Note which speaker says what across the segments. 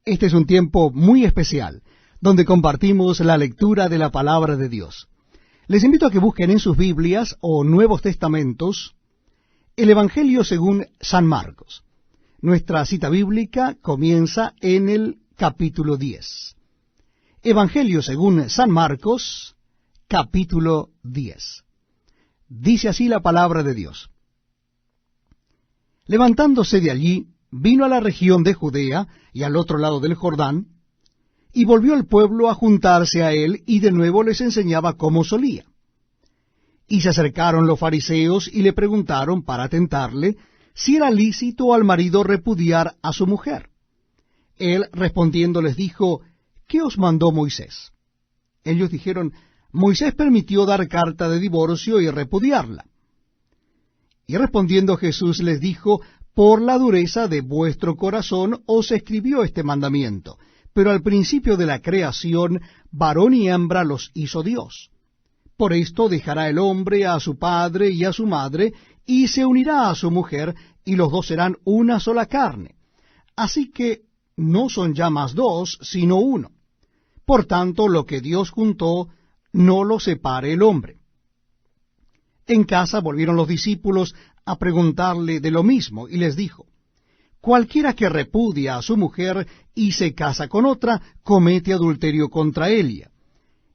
Speaker 1: Este es un tiempo muy especial, donde compartimos la lectura de la palabra de Dios. Les invito a que busquen en sus Biblias o Nuevos Testamentos el Evangelio según San Marcos. Nuestra cita bíblica comienza en el capítulo 10. Evangelio según San Marcos, capítulo 10. Dice así la palabra de Dios. Levantándose de allí, vino a la región de Judea y al otro lado del Jordán, y volvió el pueblo a juntarse a él, y de nuevo les enseñaba como solía. Y se acercaron los fariseos y le preguntaron para tentarle si era lícito al marido repudiar a su mujer. Él respondiendo les dijo, ¿qué os mandó Moisés? Ellos dijeron, Moisés permitió dar carta de divorcio y repudiarla. Y respondiendo Jesús les dijo, por la dureza de vuestro corazón os escribió este mandamiento, pero al principio de la creación, varón y hembra los hizo Dios. Por esto dejará el hombre a su padre y a su madre, y se unirá a su mujer, y los dos serán una sola carne. Así que no son ya más dos, sino uno. Por tanto, lo que Dios juntó, no lo separe el hombre. En casa volvieron los discípulos a preguntarle de lo mismo, y les dijo, cualquiera que repudia a su mujer y se casa con otra, comete adulterio contra ella.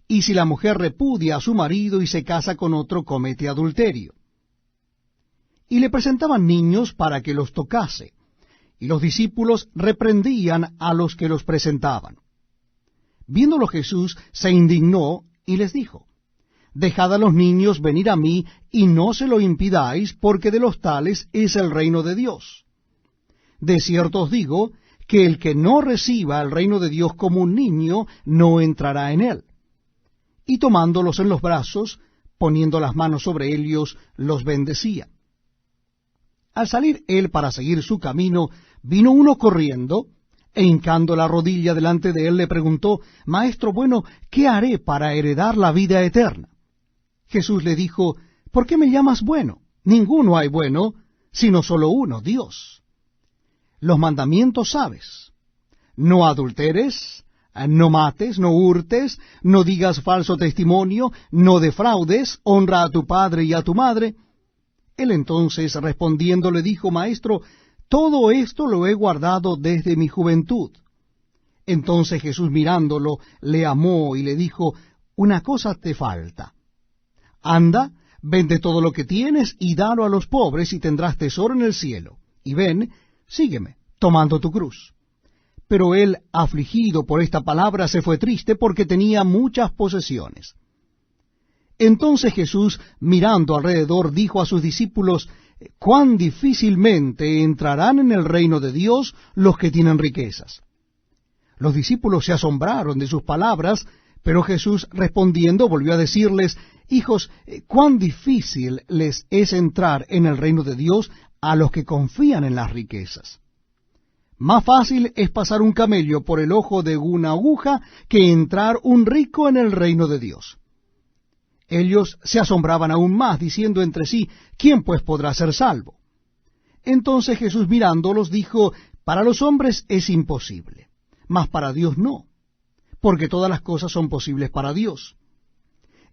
Speaker 1: Y si la mujer repudia a su marido y se casa con otro, comete adulterio. Y le presentaban niños para que los tocase, y los discípulos reprendían a los que los presentaban. Viéndolo Jesús, se indignó y les dijo, dejad a los niños venir a mí, y no se lo impidáis, porque de los tales es el reino de Dios. De cierto os digo, que el que no reciba el reino de Dios como un niño, no entrará en él. Y tomándolos en los brazos, poniendo las manos sobre ellos, los bendecía. Al salir él para seguir su camino, vino uno corriendo, e hincando la rodilla delante de él, le preguntó, Maestro bueno, ¿qué haré para heredar la vida eterna? Jesús le dijo, ¿por qué me llamas bueno? Ninguno hay bueno, sino solo uno, Dios. Los mandamientos sabes. No adulteres, no mates, no hurtes, no digas falso testimonio, no defraudes, honra a tu padre y a tu madre. Él entonces respondiendo le dijo, Maestro, todo esto lo he guardado desde mi juventud. Entonces Jesús mirándolo, le amó y le dijo, una cosa te falta. Anda, vende todo lo que tienes y dalo a los pobres y tendrás tesoro en el cielo. Y ven, sígueme, tomando tu cruz. Pero él, afligido por esta palabra, se fue triste porque tenía muchas posesiones. Entonces Jesús, mirando alrededor, dijo a sus discípulos, cuán difícilmente entrarán en el reino de Dios los que tienen riquezas. Los discípulos se asombraron de sus palabras, pero Jesús respondiendo volvió a decirles, hijos, cuán difícil les es entrar en el reino de Dios a los que confían en las riquezas. Más fácil es pasar un camello por el ojo de una aguja que entrar un rico en el reino de Dios. Ellos se asombraban aún más, diciendo entre sí, ¿quién pues podrá ser salvo? Entonces Jesús mirándolos dijo, para los hombres es imposible, mas para Dios no, porque todas las cosas son posibles para Dios.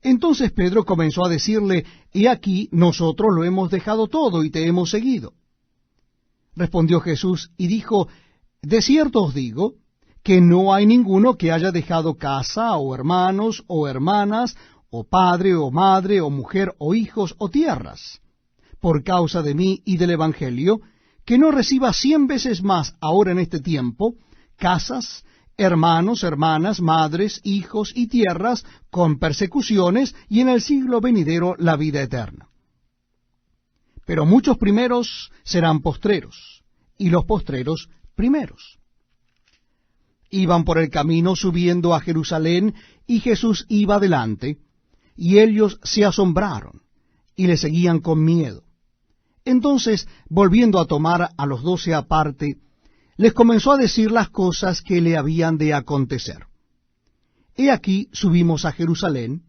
Speaker 1: Entonces Pedro comenzó a decirle, he aquí, nosotros lo hemos dejado todo y te hemos seguido. Respondió Jesús y dijo, de cierto os digo, que no hay ninguno que haya dejado casa, o hermanos, o hermanas, o padre, o madre, o mujer, o hijos, o tierras, por causa de mí y del Evangelio, que no reciba 100 veces más ahora en este tiempo, casas, hermanos, hermanas, madres, hijos y tierras, con persecuciones, y en el siglo venidero la vida eterna. Pero muchos primeros serán postreros, y los postreros primeros. Iban por el camino subiendo a Jerusalén, y Jesús iba delante, y ellos se asombraron, y le seguían con miedo. Entonces, volviendo a tomar a los 12 aparte, les comenzó a decir las cosas que le habían de acontecer. He aquí subimos a Jerusalén,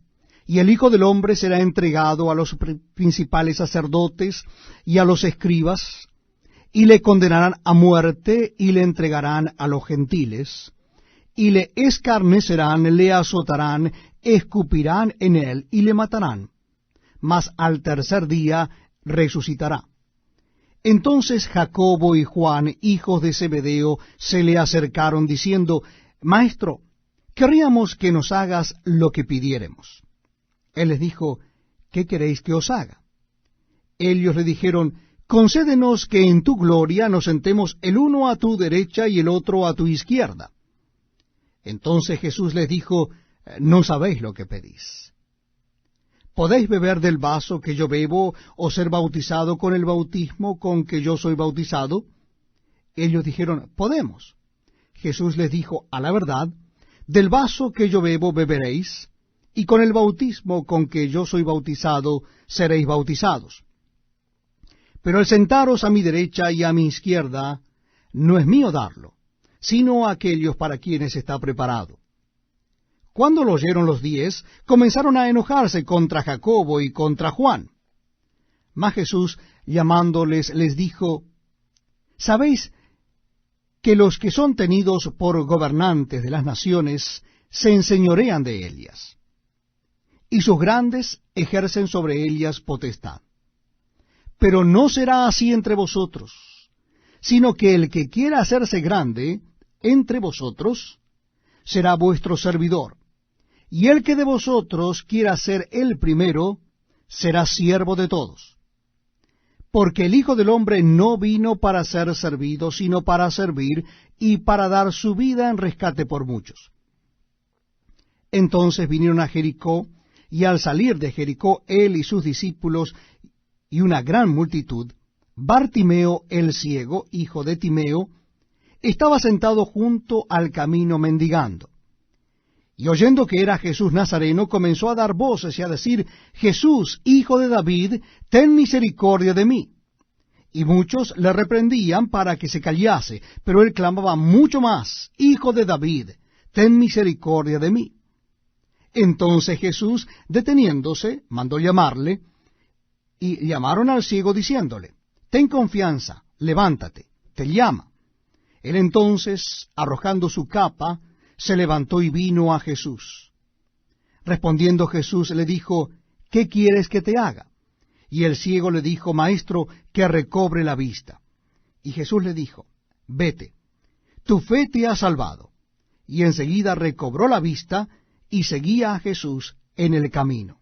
Speaker 1: y el Hijo del Hombre será entregado a los principales sacerdotes y a los escribas, y le condenarán a muerte, y le entregarán a los gentiles, y le escarnecerán, le azotarán, escupirán en él, y le matarán. Mas al tercer día resucitará. Entonces Jacobo y Juan, hijos de Zebedeo, se le acercaron, diciendo, Maestro, querríamos que nos hagas lo que pidiéremos. Él les dijo, ¿qué queréis que os haga? Ellos le dijeron, concédenos que en tu gloria nos sentemos el uno a tu derecha y el otro a tu izquierda. Entonces Jesús les dijo, no sabéis lo que pedís. ¿Podéis beber del vaso que yo bebo, o ser bautizado con el bautismo con que yo soy bautizado? Ellos dijeron, podemos. Jesús les dijo, a la verdad, del vaso que yo bebo beberéis, y con el bautismo con que yo soy bautizado seréis bautizados. Pero el sentaros a mi derecha y a mi izquierda no es mío darlo, sino a aquellos para quienes está preparado. Cuando lo oyeron los 10, comenzaron a enojarse contra Jacobo y contra Juan. Mas Jesús, llamándoles, les dijo, ¿sabéis que los que son tenidos por gobernantes de las naciones se enseñorean de ellas, y sus grandes ejercen sobre ellas potestad? Pero no será así entre vosotros, sino que el que quiera hacerse grande entre vosotros será vuestro servidor, y el que de vosotros quiera ser el primero será siervo de todos. Porque el Hijo del Hombre no vino para ser servido, sino para servir, y para dar su vida en rescate por muchos. Entonces vinieron a Jericó, y al salir de Jericó él y sus discípulos y una gran multitud, Bartimeo el ciego, hijo de Timeo, estaba sentado junto al camino mendigando. Y oyendo que era Jesús Nazareno, comenzó a dar voces y a decir, Jesús, hijo de David, ten misericordia de mí. Y muchos le reprendían para que se callase, pero él clamaba mucho más, Hijo de David, ten misericordia de mí. Entonces Jesús, deteniéndose, mandó llamarle, y llamaron al ciego diciéndole, ten confianza, levántate, te llama. Él entonces, arrojando su capa, se levantó y vino a Jesús. Respondiendo Jesús le dijo, ¿qué quieres que te haga? Y el ciego le dijo, Maestro, que recobre la vista. Y Jesús le dijo, vete, tu fe te ha salvado. Y enseguida recobró la vista y seguía a Jesús en el camino.